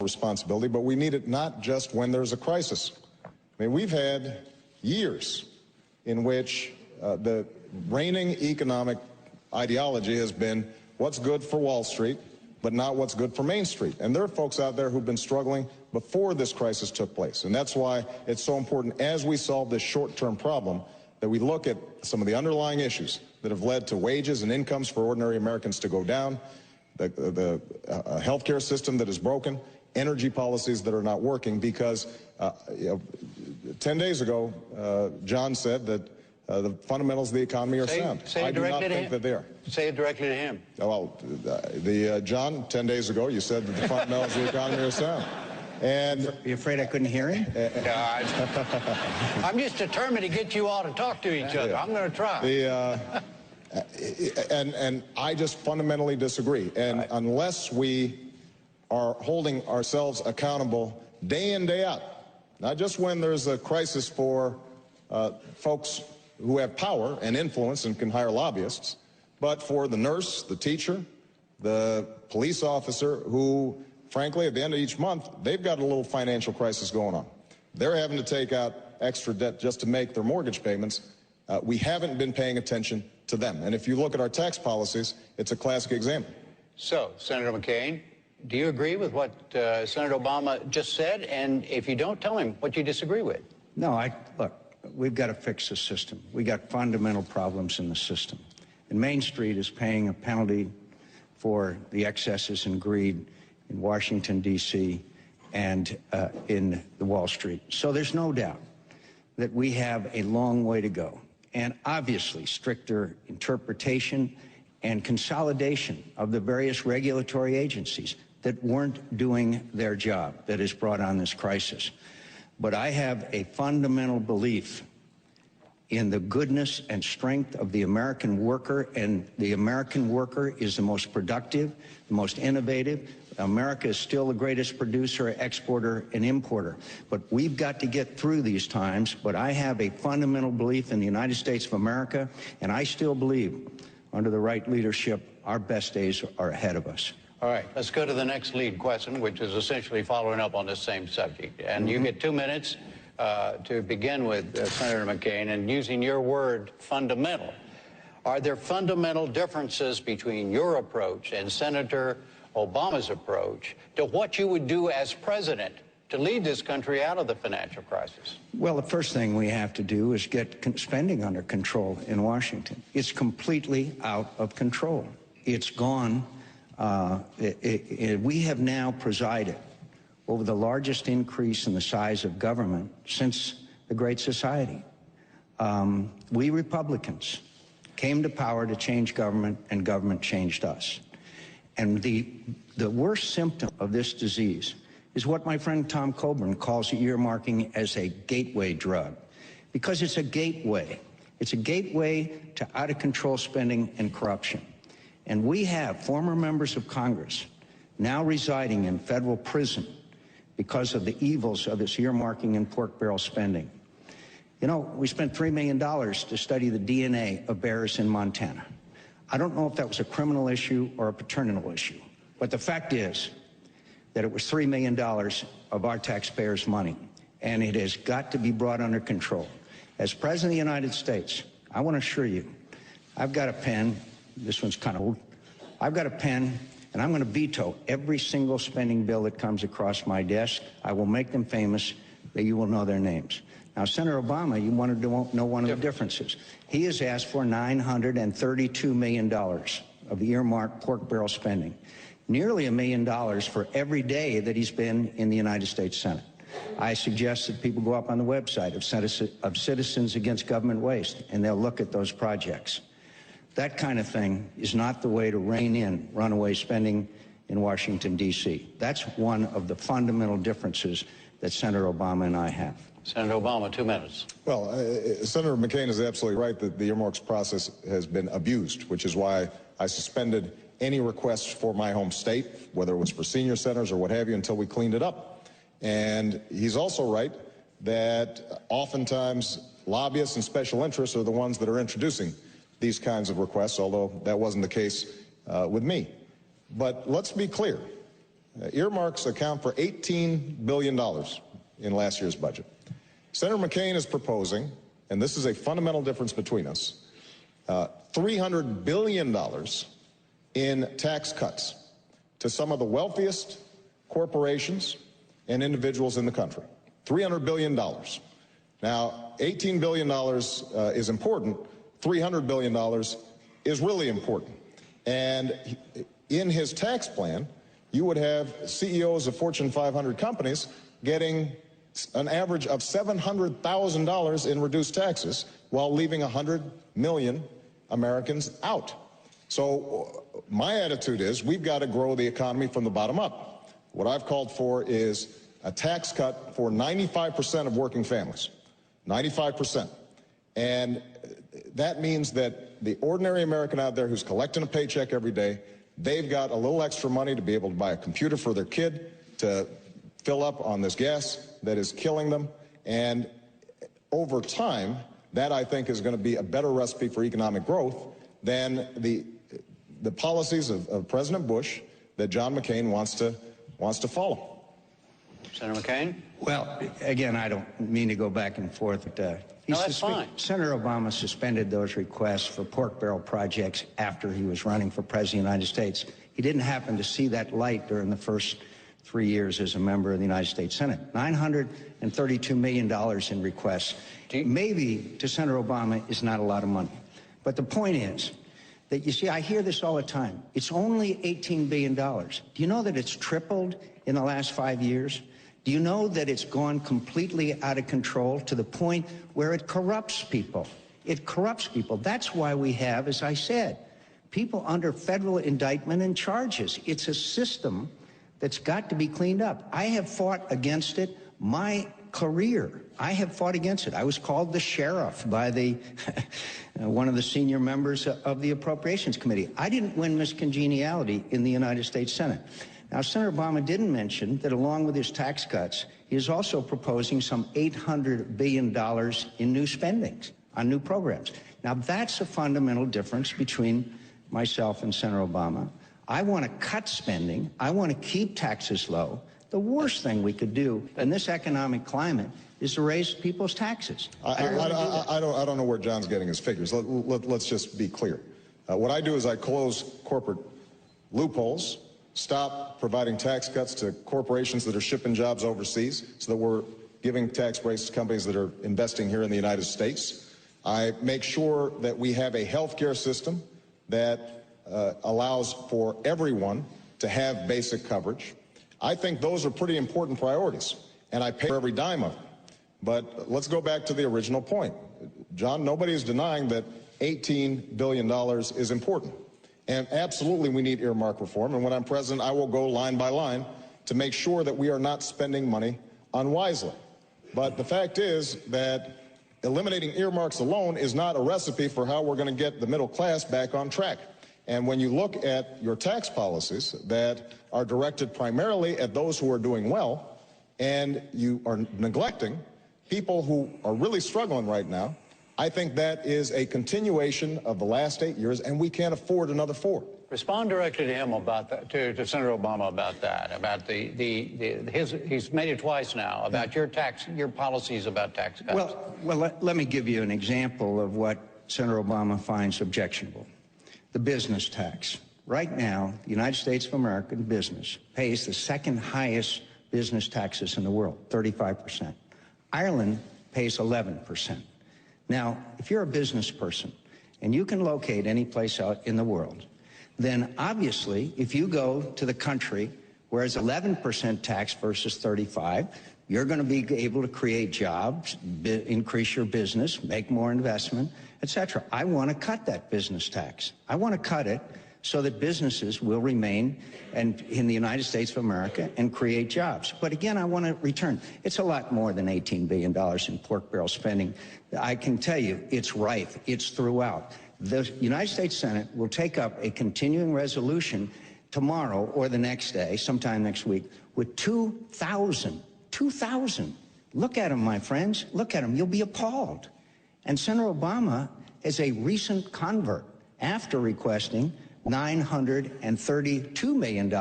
responsibility, but we need it not just when there's a crisis. I mean, we've had years in which the reigning economic ideology has been what's good for Wall Street, but not what's good for Main Street. And there are folks out there who've been struggling before this crisis took place. And that's why it's so important, as we solve this short-term problem, that we look at some of the underlying issues that have led to wages and incomes for ordinary Americans to go down, the healthcare system that is broken, energy policies that are not working, because 10 days ago, John said that the fundamentals of the economy are sound. I do not think that they are. Say it directly to him. Well, John, 10 days ago, you said that the fundamentals of the economy are sound. And you afraid I couldn't hear him? I'm just determined to get you all to talk to each other. I'm going to try. And I just fundamentally disagree. And unless we are holding ourselves accountable day in, day out, not just when there's a crisis for folks who have power and influence and can hire lobbyists, but for the nurse, the teacher, the police officer who, frankly, at the end of each month, they've got a little financial crisis going on. They're having to take out extra debt just to make their mortgage payments. We haven't been paying attention to them. And if you look at our tax policies, it's a classic example. So, Senator McCain, do you agree with what Senator Obama just said? And if you don't, tell him what you disagree with. No, look, we've got to fix the system. We got fundamental problems in the system. And Main Street is paying a penalty for the excesses and greed in Washington, D.C., and in the Wall Street. So there's no doubt that we have a long way to go. And obviously, stricter interpretation and consolidation of the various regulatory agencies that weren't doing their job that has brought on this crisis. But I have a fundamental belief in the goodness and strength of the American worker, and the American worker is the most productive, the most innovative. America is still the greatest producer, exporter, and importer. But we've got to get through these times. But I have a fundamental belief in the United States of America, and I still believe, under the right leadership, our best days are ahead of us. All right, let's go to the next lead question, which is essentially following up on the same subject. And you get 2 minutes to begin with, Senator McCain, and using your word, fundamental. Are there fundamental differences between your approach and Senator Obama's approach to what you would do as president to lead this country out of the financial crisis? Well, the first thing we have to do is get spending under control in Washington. It's completely out of control. It's gone. We have now presided over the largest increase in the size of government since the Great Society. We Republicans came to power to change government, and government changed us. And the worst symptom of this disease is what my friend Tom Coburn calls earmarking as a gateway drug, because it's a gateway. It's a gateway to out-of-control spending and corruption. And we have former members of Congress now residing in federal prison because of the evils of this earmarking and pork barrel spending. You know, we spent $3 million to study the DNA of bears in Montana. I don't know if that was a criminal issue or a paternal issue, but the fact is that it was $3 million of our taxpayers' money, and it has got to be brought under control. As President of the United States, I want to assure you, I've got a pen. This one's kind of old. I've got a pen, and I'm going to veto every single spending bill that comes across my desk. I will make them famous, that you will know their names. Now, Senator Obama, you wanted to know one of the differences. He has asked for $932 million of the earmarked pork barrel spending, nearly $1 million for every day that he's been in the United States Senate. I suggest that people go up on the website of Citizens Against Government Waste, and they'll look at those projects. That kind of thing is not the way to rein in runaway spending in Washington, D.C. That's one of the fundamental differences that Senator Obama and I have. Senator Obama, 2 minutes. Well, Senator McCain is absolutely right that the earmarks process has been abused, which is why I suspended any requests for my home state, whether it was for senior centers or what have you, until we cleaned it up. And he's also right that oftentimes lobbyists and special interests are the ones that are introducing these kinds of requests, although that wasn't the case with me. But let's be clear. earmarks account for $18 billion in last year's budget. Senator McCain is proposing, and this is a fundamental difference between us, $300 billion in tax cuts to some of the wealthiest corporations and individuals in the country. $300 billion. Now, $18 billion is important. $300 billion is really important. And in his tax plan, you would have CEOs of Fortune 500 companies getting an average of $700,000 in reduced taxes while leaving 100 million Americans out. So my attitude is we've got to grow the economy from the bottom up. What I've called for is a tax cut for 95% of working families, 95%. And that means that the ordinary American out there who's collecting a paycheck every day, they've got a little extra money to be able to buy a computer for their kid, to fill up on this gas that is killing them. And over time, that I think is going to be a better recipe for economic growth than the policies of President Bush that John McCain wants to follow. Senator McCain? Well, again, I don't mean to go back and forth. No, that's fine. Senator Obama suspended those requests for pork barrel projects after he was running for president of the United States. He didn't happen to see that light during the first 3 years as a member of the United States Senate. $932 million in requests. Maybe to Senator Obama is not a lot of money. But the point is that, you see, I hear this all the time. It's only $18 billion. Do you know that it's tripled in the last 5 years? Do you know that it's gone completely out of control to the point where it corrupts people? It corrupts people. That's why we have, as I said, people under federal indictment and charges. It's a system that's got to be cleaned up. I have fought against it my career. I have fought against it. I was called the sheriff by the one of the senior members of the Appropriations Committee. I didn't win Miss Congeniality in the United States Senate. Now, Senator Obama didn't mention that along with his tax cuts, he is also proposing some $800 billion in new spendings on new programs. Now, that's a fundamental difference between myself and Senator Obama. I want to cut spending. I want to keep taxes low. The worst thing we could do in this economic climate is to raise people's taxes. I don't know where John's getting his figures. Let's just be clear. What I do is I close corporate loopholes, stop providing tax cuts to corporations that are shipping jobs overseas so that we're giving tax breaks to companies that are investing here in the United States. I make sure that we have a health care system that allows for everyone to have basic coverage. I think those are pretty important priorities, and I pay for every dime of them. But let's go back to the original point. John, nobody is denying that $18 billion is important. And absolutely we need earmark reform. And when I'm president, I will go line by line to make sure that we are not spending money unwisely. But the fact is that eliminating earmarks alone is not a recipe for how we're going to get the middle class back on track. And when you look at your tax policies that are directed primarily at those who are doing well, and you are neglecting people who are really struggling right now, I think that is a continuation of the last 8 years, and we can't afford another 4. Respond directly to him about that, to Senator Obama about that, about he's made it twice now, about your policies about tax cuts. Well, let me give you an example of what Senator Obama finds objectionable. The business tax. Right now, the United States of America business pays the second highest business taxes in the world, 35%. Ireland pays 11%. Now, if you're a business person and you can locate any place out in the world, then obviously if you go to the country where it's 11% tax versus 35, you're going to be able to create jobs, increase your business, make more investment, etc. I want to cut that business tax. I want to cut it so that businesses will remain in the United States of America and create jobs. But again, I want to return. It's a lot more than $18 billion in pork barrel spending. I can tell you it's rife. It's throughout. The United States Senate will take up a continuing resolution tomorrow or the next day, sometime next week, with 2,000. Look at them, my friends. Look at them. You'll be appalled. And Senator Obama is a recent convert after requesting $932 million